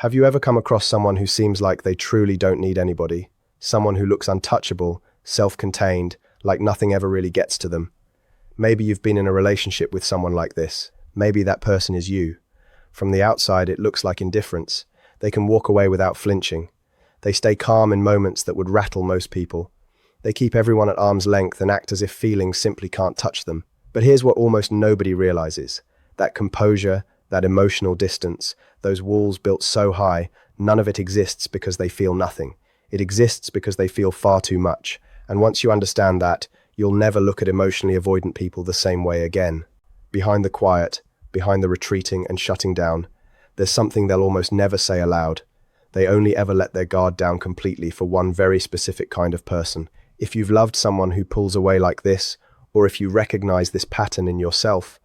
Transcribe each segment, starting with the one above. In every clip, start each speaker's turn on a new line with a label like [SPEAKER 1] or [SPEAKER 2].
[SPEAKER 1] Have you ever come across someone who seems like they truly don't need anybody? Someone who looks untouchable, self-contained, like nothing ever really gets to them? Maybe you've been in a relationship with someone like this. Maybe that person is you. From the outside, it looks like indifference. They can walk away without flinching. They stay calm in moments that would rattle most people. They keep everyone at arm's length and act as if feelings simply can't touch them. But here's what almost nobody realizes. That composure, that emotional distance, those walls built so high, none of it exists because they feel nothing. It exists because they feel far too much. And once you understand that, you'll never look at emotionally avoidant people the same way again. Behind the quiet, behind the retreating and shutting down, there's something they'll almost never say aloud. They only ever let their guard down completely for one very specific kind of person. If you've loved someone who pulls away like this, or if you recognize this pattern in yourself,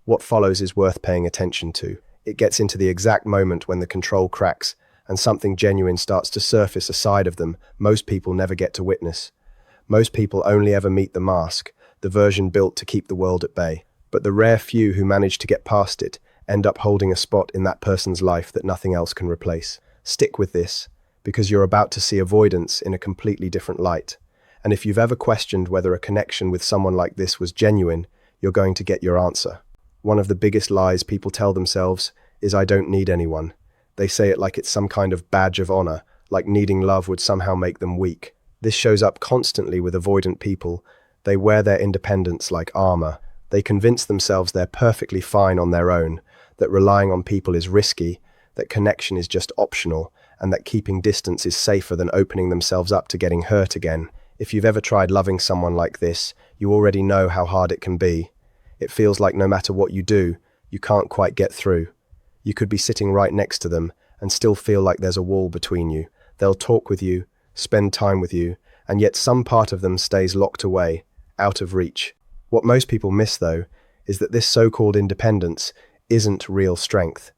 [SPEAKER 1] what follows is worth paying attention to. It gets into the exact moment when the control cracks and something genuine starts to surface a side of them most people never get to witness. Most people only ever meet the mask, the version built to keep the world at bay. But the rare few who manage to get past it end up holding a spot in that person's life that nothing else can replace. Stick with this, because you're about to see avoidance in a completely different light. And if you've ever questioned whether a connection with someone like this was genuine, you're going to get your answer. One of the biggest lies people tell themselves is, "I don't need anyone." They say it like it's some kind of badge of honor, like needing love would somehow make them weak. This shows up constantly with avoidant people. They wear their independence like armor. They convince themselves they're perfectly fine on their own, that relying on people is risky, that connection is just optional, and that keeping distance is safer than opening themselves up to getting hurt again. If you've ever tried loving someone like this, you already know how hard it can be. It feels like no matter what you do, you can't quite get through. You could be sitting right next to them and still feel like there's a wall between you. They'll talk with you, spend time with you, and yet some part of them stays locked away, out of reach. What most people miss, though, is that this so-called independence isn't real strength.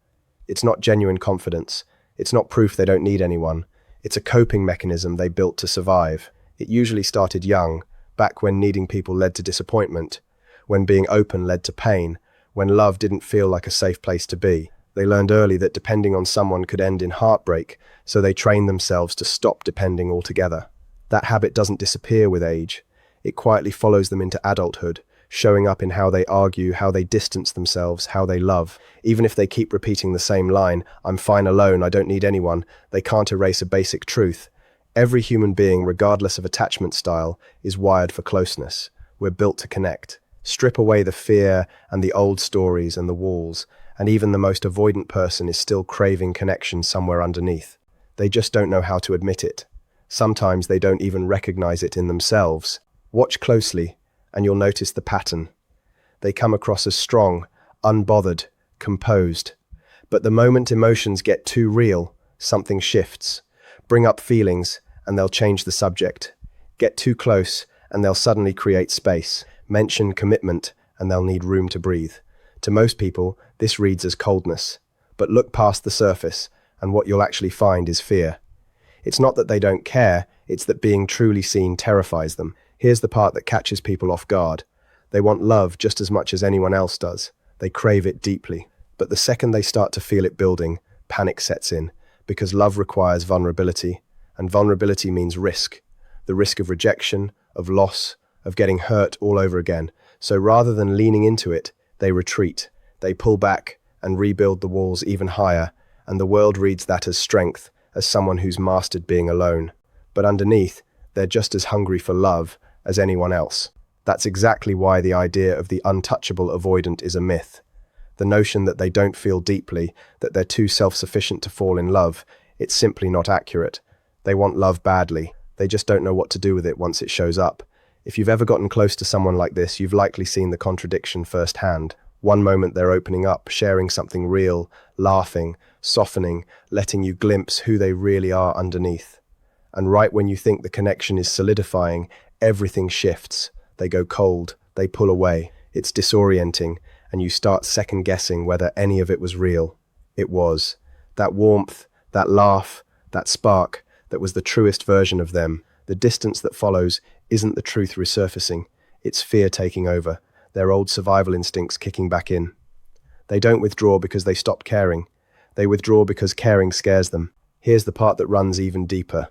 [SPEAKER 1] It's not genuine confidence. It's not proof they don't need anyone. It's a coping mechanism they built to survive. It usually started young, back when needing people led to disappointment, when being open led to pain, when love didn't feel like a safe place to be. They learned early that depending on someone could end in heartbreak, so they trained themselves to stop depending altogether. That habit doesn't disappear with age. It quietly follows them into adulthood, showing up in how they argue, how they distance themselves, how they love. Even if they keep repeating the same line, "I'm fine alone, I don't need anyone," they can't erase a basic truth. Every human being, regardless of attachment style, is wired for closeness. We're built to connect. Strip away the fear and the old stories and the walls, and even the most avoidant person is still craving connection somewhere underneath. They just don't know how to admit it. Sometimes they don't even recognize it in themselves. Watch closely, and you'll notice the pattern. They come across as strong, unbothered, composed. But the moment emotions get too real, something shifts. Bring up feelings, and they'll change the subject. Get too close, and they'll suddenly create space. Mention commitment, and they'll need room to breathe. To most people, this reads as coldness. But look past the surface, and what you'll actually find is fear. It's not that they don't care, it's that being truly seen terrifies them. Here's the part that catches people off guard. They want love just as much as anyone else does. They crave it deeply. But the second they start to feel it building, panic sets in, because love requires vulnerability, and vulnerability means risk. The risk of rejection, of loss, of getting hurt all over again. So rather than leaning into it, they retreat. They pull back and rebuild the walls even higher, and the world reads that as strength, as someone who's mastered being alone. But underneath, they're just as hungry for love as anyone else. That's exactly why the idea of the untouchable avoidant is a myth. The notion that they don't feel deeply, that they're too self-sufficient to fall in love, it's simply not accurate. They want love badly. They just don't know what to do with it once it shows up. If you've ever gotten close to someone like this, you've likely seen the contradiction firsthand. One moment they're opening up, sharing something real, laughing, softening, letting you glimpse who they really are underneath. And right when you think the connection is solidifying, everything shifts. They go cold, they pull away. It's disorienting, and you start second-guessing whether any of it was real. It was. That warmth, that laugh, that spark, that was the truest version of them. The distance that follows isn't the truth resurfacing, it's fear taking over, their old survival instincts kicking back in. They don't withdraw because they stopped caring. They withdraw because caring scares them. Here's the part that runs even deeper.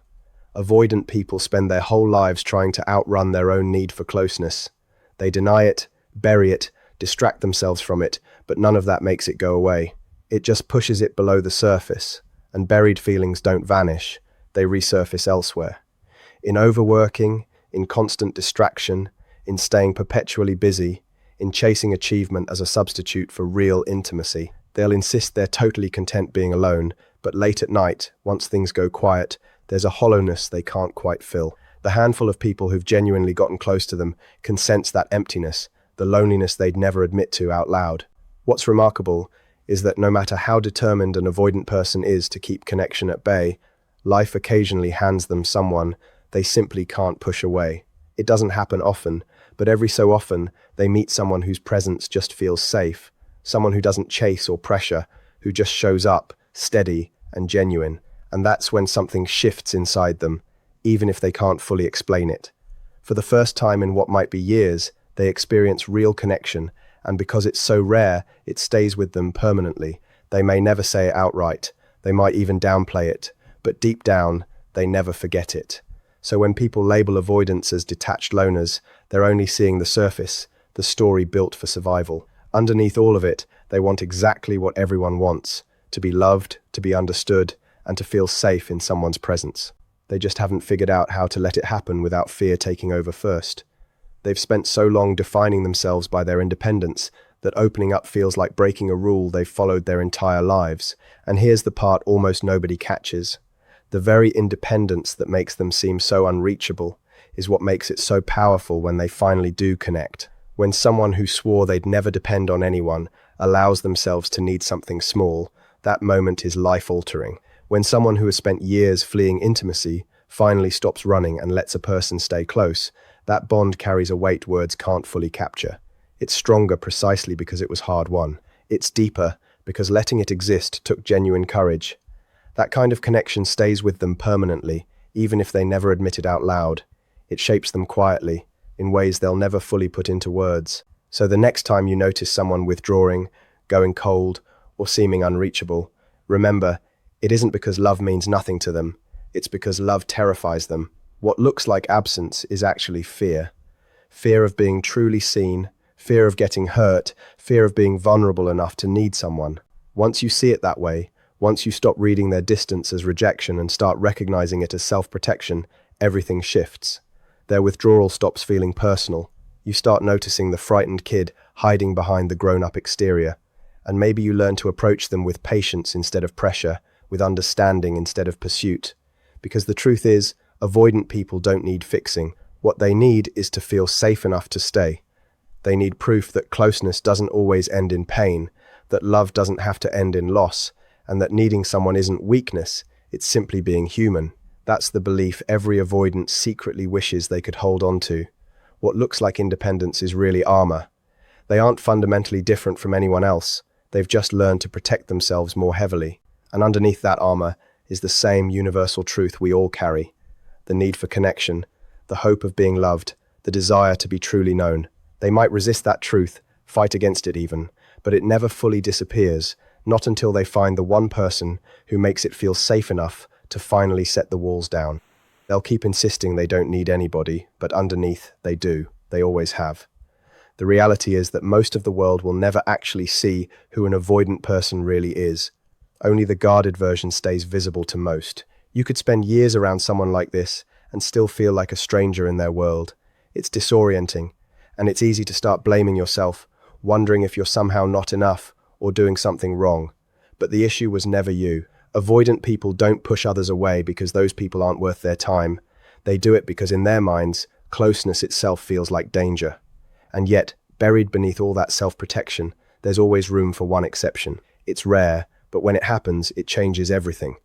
[SPEAKER 1] Avoidant people spend their whole lives trying to outrun their own need for closeness. They deny it, bury it, distract themselves from it, but none of that makes it go away. It just pushes it below the surface, and buried feelings don't vanish, they resurface elsewhere. In overworking, in constant distraction, in staying perpetually busy, in chasing achievement as a substitute for real intimacy. They'll insist they're totally content being alone, but late at night, once things go quiet, there's a hollowness they can't quite fill. The handful of people who've genuinely gotten close to them can sense that emptiness, the loneliness they'd never admit to out loud. What's remarkable is that no matter how determined an avoidant person is to keep connection at bay, life occasionally hands them someone they simply can't push away. It doesn't happen often, but every so often they meet someone whose presence just feels safe, someone who doesn't chase or pressure, who just shows up, steady and genuine. And that's when something shifts inside them, even if they can't fully explain it. For the first time in what might be years, they experience real connection, and because it's so rare, it stays with them permanently. They may never say it outright, they might even downplay it, but deep down, they never forget it. So when people label avoidance as detached loners, they're only seeing the surface, the story built for survival. Underneath all of it, they want exactly what everyone wants: to be loved, to be understood, and to feel safe in someone's presence. They just haven't figured out how to let it happen without fear taking over first. They've spent so long defining themselves by their independence that opening up feels like breaking a rule they've followed their entire lives. And here's the part almost nobody catches. The very independence that makes them seem so unreachable is what makes it so powerful when they finally do connect. When someone who swore they'd never depend on anyone allows themselves to need something small, that moment is life-altering. When someone who has spent years fleeing intimacy finally stops running and lets a person stay close, that bond carries a weight words can't fully capture. It's stronger precisely because it was hard-won. It's deeper because letting it exist took genuine courage. That kind of connection stays with them permanently, even if they never admit it out loud. It shapes them quietly, in ways they'll never fully put into words. So the next time you notice someone withdrawing, going cold, or seeming unreachable, remember, it isn't because love means nothing to them. It's because love terrifies them. What looks like absence is actually fear. Fear of being truly seen, fear of getting hurt, fear of being vulnerable enough to need someone. Once you see it that way, once you stop reading their distance as rejection and start recognizing it as self-protection, everything shifts. Their withdrawal stops feeling personal. You start noticing the frightened kid hiding behind the grown-up exterior. And maybe you learn to approach them with patience instead of pressure, with understanding instead of pursuit. Because the truth is, avoidant people don't need fixing. What they need is to feel safe enough to stay. They need proof that closeness doesn't always end in pain, that love doesn't have to end in loss, and that needing someone isn't weakness, it's simply being human. That's the belief every avoidant secretly wishes they could hold on to. What looks like independence is really armor. They aren't fundamentally different from anyone else. They've just learned to protect themselves more heavily. And underneath that armor is the same universal truth we all carry. The need for connection, the hope of being loved, the desire to be truly known. They might resist that truth, fight against it even, but it never fully disappears, not until they find the one person who makes it feel safe enough to finally set the walls down. They'll keep insisting they don't need anybody, but underneath, they do. They always have. The reality is that most of the world will never actually see who an avoidant person really is. Only the guarded version stays visible to most. You could spend years around someone like this and still feel like a stranger in their world. It's disorienting, and it's easy to start blaming yourself, wondering if you're somehow not enough or doing something wrong. But the issue was never you. Avoidant people don't push others away because those people aren't worth their time. They do it because in their minds, closeness itself feels like danger. And yet, buried beneath all that self-protection, there's always room for one exception. It's rare, but when it happens, it changes everything.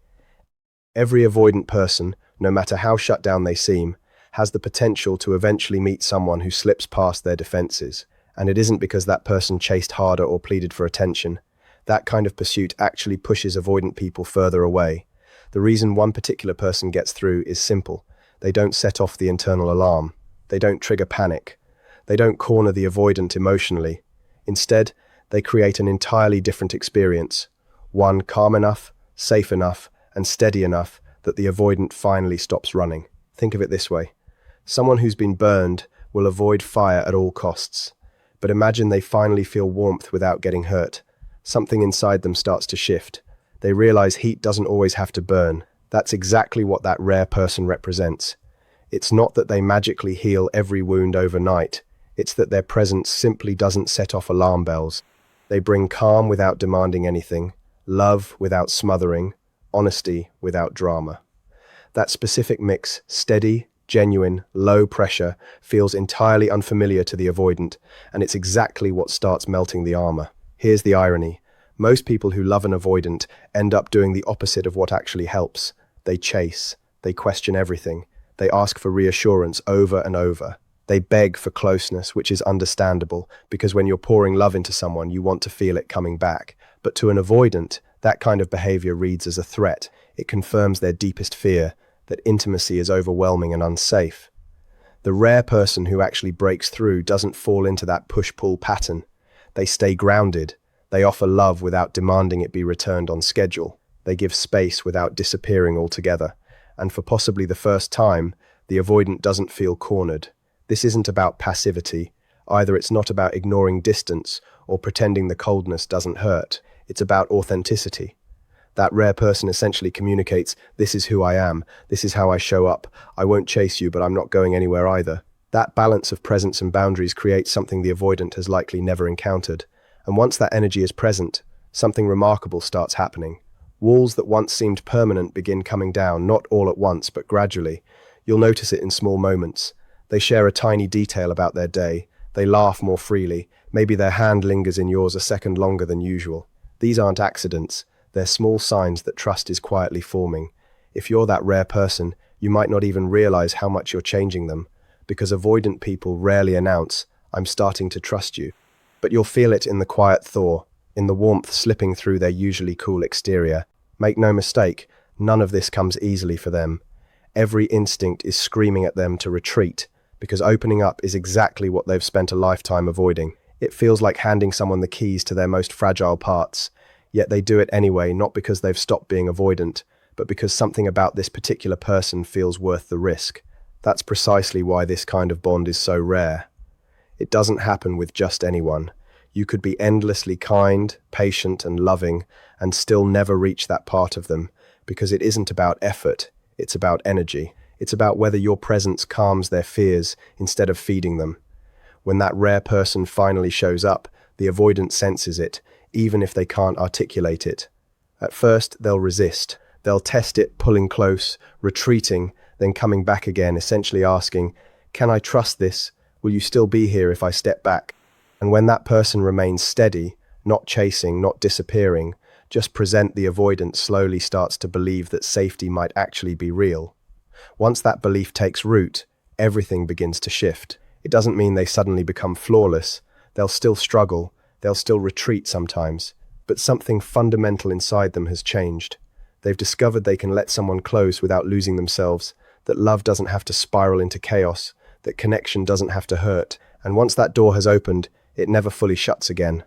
[SPEAKER 1] Every avoidant person, no matter how shut down they seem, has the potential to eventually meet someone who slips past their defenses. And it isn't because that person chased harder or pleaded for attention. That kind of pursuit actually pushes avoidant people further away. The reason one particular person gets through is simple. They don't set off the internal alarm. They don't trigger panic. They don't corner the avoidant emotionally. Instead, they create an entirely different experience. One calm enough, safe enough, and steady enough that the avoidant finally stops running. Think of it this way. Someone who's been burned will avoid fire at all costs. But imagine they finally feel warmth without getting hurt. Something inside them starts to shift. They realize heat doesn't always have to burn. That's exactly what that rare person represents. It's not that they magically heal every wound overnight. It's that their presence simply doesn't set off alarm bells. They bring calm without demanding anything, love without smothering, honesty without drama. That specific mix, steady, genuine, low pressure, feels entirely unfamiliar to the avoidant, and it's exactly what starts melting the armor. Here's the irony. Most people who love an avoidant end up doing the opposite of what actually helps. They chase, they question everything, they ask for reassurance over and over. They beg for closeness, which is understandable, because when you're pouring love into someone, you want to feel it coming back. But to an avoidant, that kind of behavior reads as a threat. It confirms their deepest fear, that intimacy is overwhelming and unsafe. The rare person who actually breaks through doesn't fall into that push-pull pattern. They stay grounded. They offer love without demanding it be returned on schedule. They give space without disappearing altogether. And for possibly the first time, the avoidant doesn't feel cornered. This isn't about passivity. Either it's not about ignoring distance or pretending the coldness doesn't hurt. It's about authenticity. That rare person essentially communicates, this is who I am, this is how I show up, I won't chase you, but I'm not going anywhere either. That balance of presence and boundaries creates something the avoidant has likely never encountered. And once that energy is present, something remarkable starts happening. Walls that once seemed permanent begin coming down, not all at once, but gradually. You'll notice it in small moments. They share a tiny detail about their day. They laugh more freely. Maybe their hand lingers in yours a second longer than usual. These aren't accidents. They're small signs that trust is quietly forming. If you're that rare person, you might not even realize how much you're changing them, because avoidant people rarely announce, I'm starting to trust you. But you'll feel it in the quiet thaw, in the warmth slipping through their usually cool exterior. Make no mistake, none of this comes easily for them. Every instinct is screaming at them to retreat, because opening up is exactly what they've spent a lifetime avoiding. It feels like handing someone the keys to their most fragile parts. Yet they do it anyway, not because they've stopped being avoidant, but because something about this particular person feels worth the risk. That's precisely why this kind of bond is so rare. It doesn't happen with just anyone. You could be endlessly kind, patient, and loving, and still never reach that part of them, because it isn't about effort, it's about energy. It's about whether your presence calms their fears instead of feeding them. When that rare person finally shows up, the avoidant senses it, even if they can't articulate it. At first, they'll resist. They'll test it, pulling close, retreating, then coming back again, essentially asking, can I trust this? Will you still be here if I step back? And when that person remains steady, not chasing, not disappearing, just present, the avoidant slowly starts to believe that safety might actually be real. Once that belief takes root, everything begins to shift. It doesn't mean they suddenly become flawless. They'll still struggle. They'll still retreat sometimes, but something fundamental inside them has changed. They've discovered they can let someone close without losing themselves, that love doesn't have to spiral into chaos, that connection doesn't have to hurt, and once that door has opened, it never fully shuts again.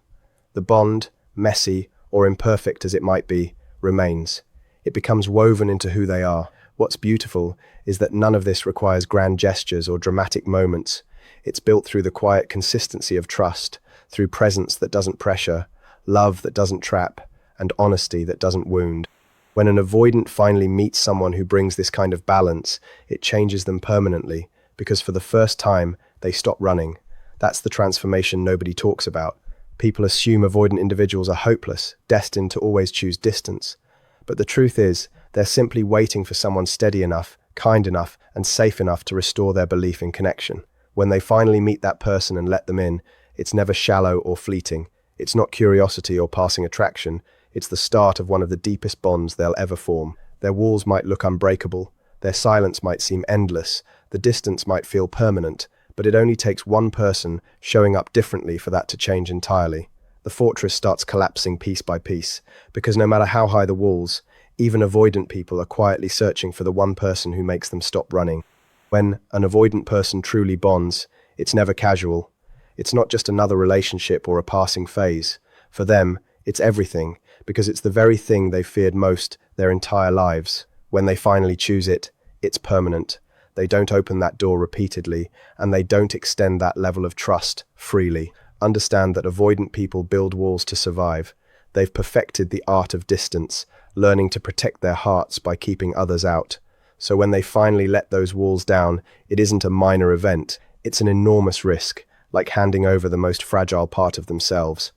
[SPEAKER 1] The bond, messy or imperfect as it might be, remains. It becomes woven into who they are. What's beautiful is that none of this requires grand gestures or dramatic moments. It's built through the quiet consistency of trust, through presence that doesn't pressure, love that doesn't trap, and honesty that doesn't wound. When an avoidant finally meets someone who brings this kind of balance, it changes them permanently, because for the first time, they stop running. That's the transformation nobody talks about. People assume avoidant individuals are hopeless, destined to always choose distance. But the truth is, they're simply waiting for someone steady enough, kind enough, and safe enough to restore their belief in connection. When they finally meet that person and let them in, it's never shallow or fleeting. It's not curiosity or passing attraction. It's the start of one of the deepest bonds they'll ever form. Their walls might look unbreakable. Their silence might seem endless. The distance might feel permanent. But it only takes one person showing up differently for that to change entirely. The fortress starts collapsing piece by piece, because no matter how high the walls, even avoidant people are quietly searching for the one person who makes them stop running. When an avoidant person truly bonds, it's never casual. It's not just another relationship or a passing phase. For them, It's everything, because it's the very thing they feared most their entire lives. When they finally choose it, it's permanent. They don't open that door repeatedly, and they don't extend that level of trust freely. Understand that avoidant people build walls to survive. They've perfected the art of distance, learning to protect their hearts by keeping others out. So when they finally let those walls down, it isn't a minor event, it's an enormous risk, like handing over the most fragile part of themselves.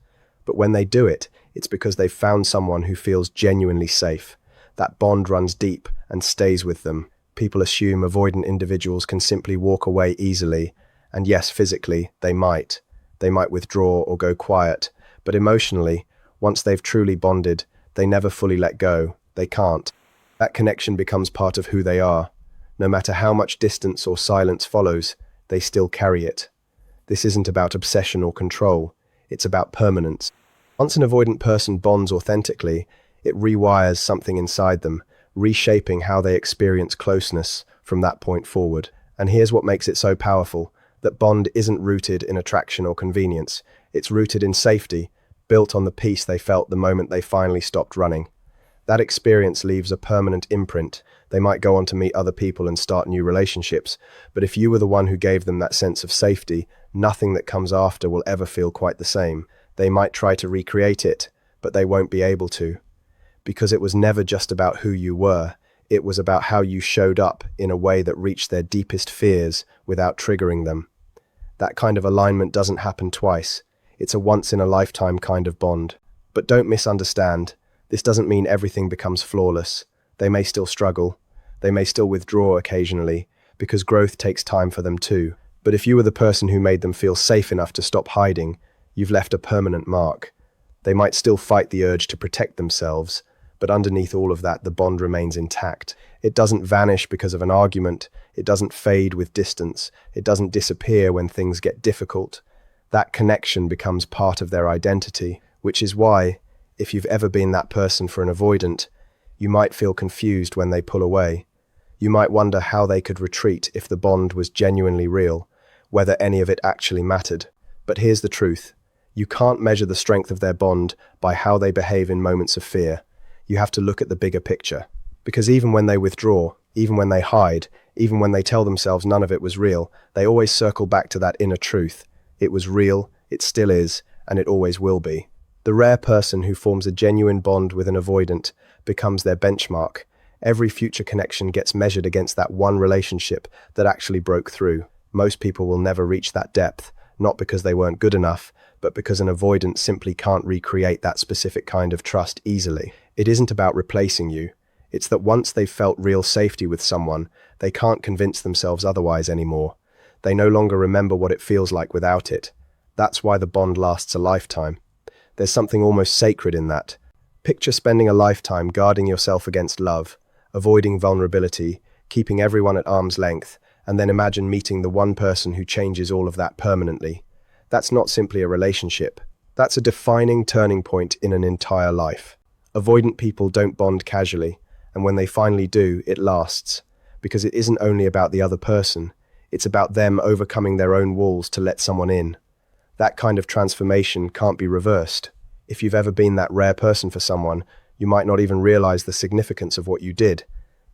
[SPEAKER 1] But when they do it, it's because they've found someone who feels genuinely safe. That bond runs deep and stays with them. People assume avoidant individuals can simply walk away easily, and yes, physically, they might. They might withdraw or go quiet, but emotionally, once they've truly bonded, they never fully let go. They can't. That connection becomes part of who they are. No matter how much distance or silence follows, they still carry it. This isn't about obsession or control. It's about permanence. Once an avoidant person bonds authentically, it rewires something inside them, reshaping how they experience closeness from that point forward. And here's what makes it so powerful, that bond isn't rooted in attraction or convenience. It's rooted in safety, built on the peace they felt the moment they finally stopped running. That experience leaves a permanent imprint. They might go on to meet other people and start new relationships, but if you were the one who gave them that sense of safety, nothing that comes after will ever feel quite the same. They might try to recreate it, but they won't be able to. Because it was never just about who you were, it was about how you showed up in a way that reached their deepest fears without triggering them. That kind of alignment doesn't happen twice. It's a once-in-a-lifetime kind of bond. But don't misunderstand. This doesn't mean everything becomes flawless. They may still struggle. They may still withdraw occasionally, because growth takes time for them too. But if you were the person who made them feel safe enough to stop hiding, you've left a permanent mark. They might still fight the urge to protect themselves, but underneath all of that, the bond remains intact. It doesn't vanish because of an argument. It doesn't fade with distance. It doesn't disappear when things get difficult. That connection becomes part of their identity, which is why, if you've ever been that person for an avoidant, you might feel confused when they pull away. You might wonder how they could retreat if the bond was genuinely real, whether any of it actually mattered. But here's the truth. You can't measure the strength of their bond by how they behave in moments of fear. You have to look at the bigger picture. Because even when they withdraw, even when they hide, even when they tell themselves none of it was real, they always circle back to that inner truth. It was real, it still is, and it always will be. The rare person who forms a genuine bond with an avoidant becomes their benchmark. Every future connection gets measured against that one relationship that actually broke through. Most people will never reach that depth, not because they weren't good enough, but because an avoidant simply can't recreate that specific kind of trust easily. It isn't about replacing you. It's that once they've felt real safety with someone, they can't convince themselves otherwise anymore. They no longer remember what it feels like without it. That's why the bond lasts a lifetime. There's something almost sacred in that. Picture spending a lifetime guarding yourself against love, avoiding vulnerability, keeping everyone at arm's length, and then imagine meeting the one person who changes all of that permanently. That's not simply a relationship. That's a defining turning point in an entire life. Avoidant people don't bond casually, and when they finally do, it lasts. Because it isn't only about the other person, it's about them overcoming their own walls to let someone in. That kind of transformation can't be reversed. If you've ever been that rare person for someone, you might not even realize the significance of what you did.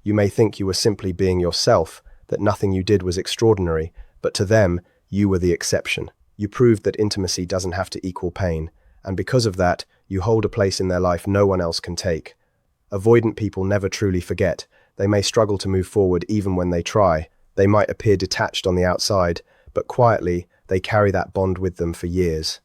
[SPEAKER 1] You may think you were simply being yourself, that nothing you did was extraordinary, but to them, you were the exception. You proved that intimacy doesn't have to equal pain, and because of that, you hold a place in their life no one else can take. Avoidant people never truly forget. They may struggle to move forward even when they try. They might appear detached on the outside, but quietly, they carry that bond with them for years.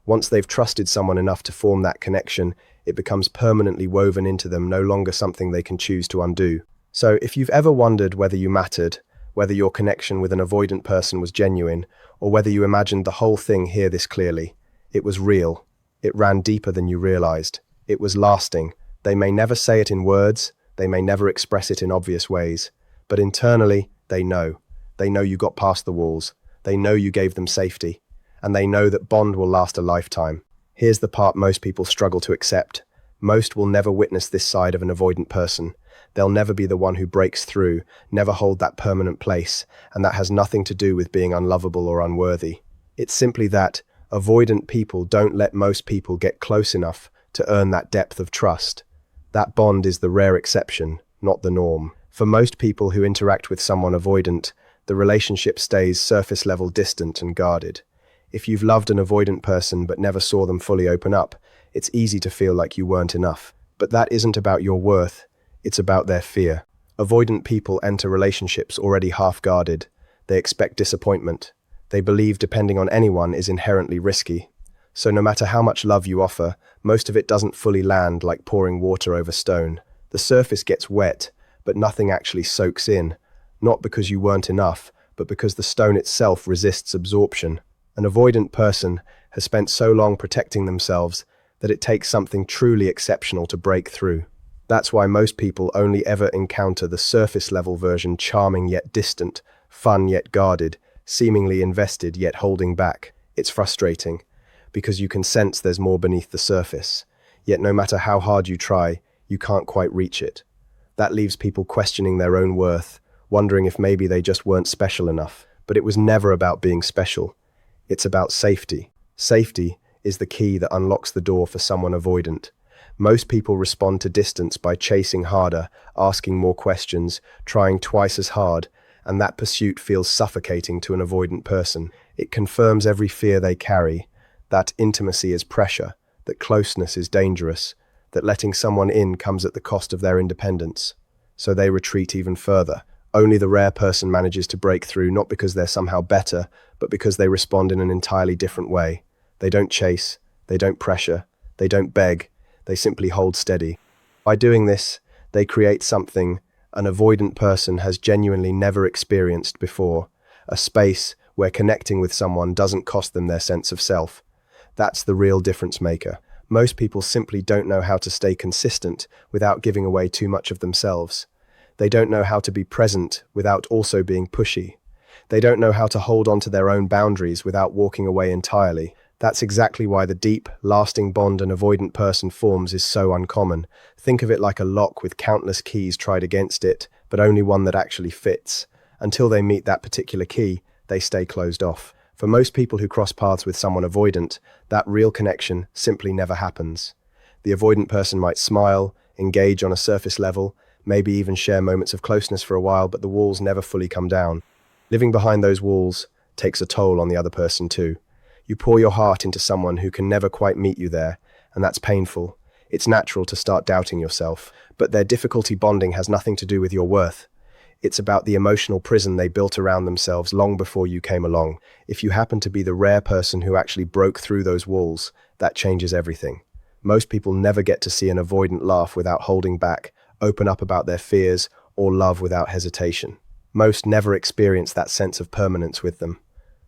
[SPEAKER 1] Once they've trusted someone enough to form that connection, it becomes permanently woven into them, no longer something they can choose to undo. So if you've ever wondered whether you mattered, whether your connection with an avoidant person was genuine, or whether you imagined the whole thing, hear this clearly. It was real. It ran deeper than you realized. It was lasting. They may never say it in words, they may never express it in obvious ways, but internally, they know. They know you got past the walls. They know you gave them safety. And they know that bond will last a lifetime. Here's the part most people struggle to accept. Most will never witness this side of an avoidant person. They'll never be the one who breaks through, never hold that permanent place, and that has nothing to do with being unlovable or unworthy. It's simply that avoidant people don't let most people get close enough to earn that depth of trust. That bond is the rare exception, not the norm. For most people who interact with someone avoidant, the relationship stays surface-level distant and guarded. If you've loved an avoidant person but never saw them fully open up, it's easy to feel like you weren't enough. But that isn't about your worth, it's about their fear. Avoidant people enter relationships already half-guarded. They expect disappointment. They believe depending on anyone is inherently risky. So no matter how much love you offer, most of it doesn't fully land, like pouring water over stone. The surface gets wet, but nothing actually soaks in. Not because you weren't enough, but because the stone itself resists absorption. An avoidant person has spent so long protecting themselves that it takes something truly exceptional to break through. That's why most people only ever encounter the surface-level version, charming yet distant, fun yet guarded, seemingly invested yet holding back. It's frustrating, because you can sense there's more beneath the surface. Yet no matter how hard you try, you can't quite reach it. That leaves people questioning their own worth, wondering if maybe they just weren't special enough. But it was never about being special. It's about safety. Safety is the key that unlocks the door for someone avoidant. Most people respond to distance by chasing harder, asking more questions, trying twice as hard, and that pursuit feels suffocating to an avoidant person. It confirms every fear they carry, that intimacy is pressure, that closeness is dangerous, that letting someone in comes at the cost of their independence. So they retreat even further. Only the rare person manages to break through, not because they're somehow better, but because they respond in an entirely different way. They don't chase, they don't pressure, they don't beg, they simply hold steady. By doing this, they create something an avoidant person has genuinely never experienced before, a space where connecting with someone doesn't cost them their sense of self. That's the real difference maker. Most people simply don't know how to stay consistent without giving away too much of themselves. They don't know how to be present without also being pushy. They don't know how to hold on to their own boundaries without walking away entirely. That's exactly why the deep, lasting bond an avoidant person forms is so uncommon. Think of it like a lock with countless keys tried against it, but only one that actually fits. Until they meet that particular key, they stay closed off. For most people who cross paths with someone avoidant, that real connection simply never happens. The avoidant person might smile, engage on a surface level, maybe even share moments of closeness for a while, but the walls never fully come down. Living behind those walls takes a toll on the other person too. You pour your heart into someone who can never quite meet you there, and that's painful. It's natural to start doubting yourself, but their difficulty bonding has nothing to do with your worth. It's about the emotional prison they built around themselves long before you came along. If you happen to be the rare person who actually broke through those walls, that changes everything. Most people never get to see an avoidant laugh without holding back, open up about their fears, or love without hesitation. Most never experience that sense of permanence with them.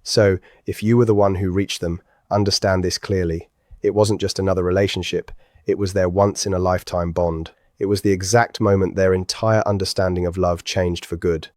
[SPEAKER 1] So, if you were the one who reached them, understand this clearly. It wasn't just another relationship, it was their once-in-a-lifetime bond. It was the exact moment their entire understanding of love changed for good.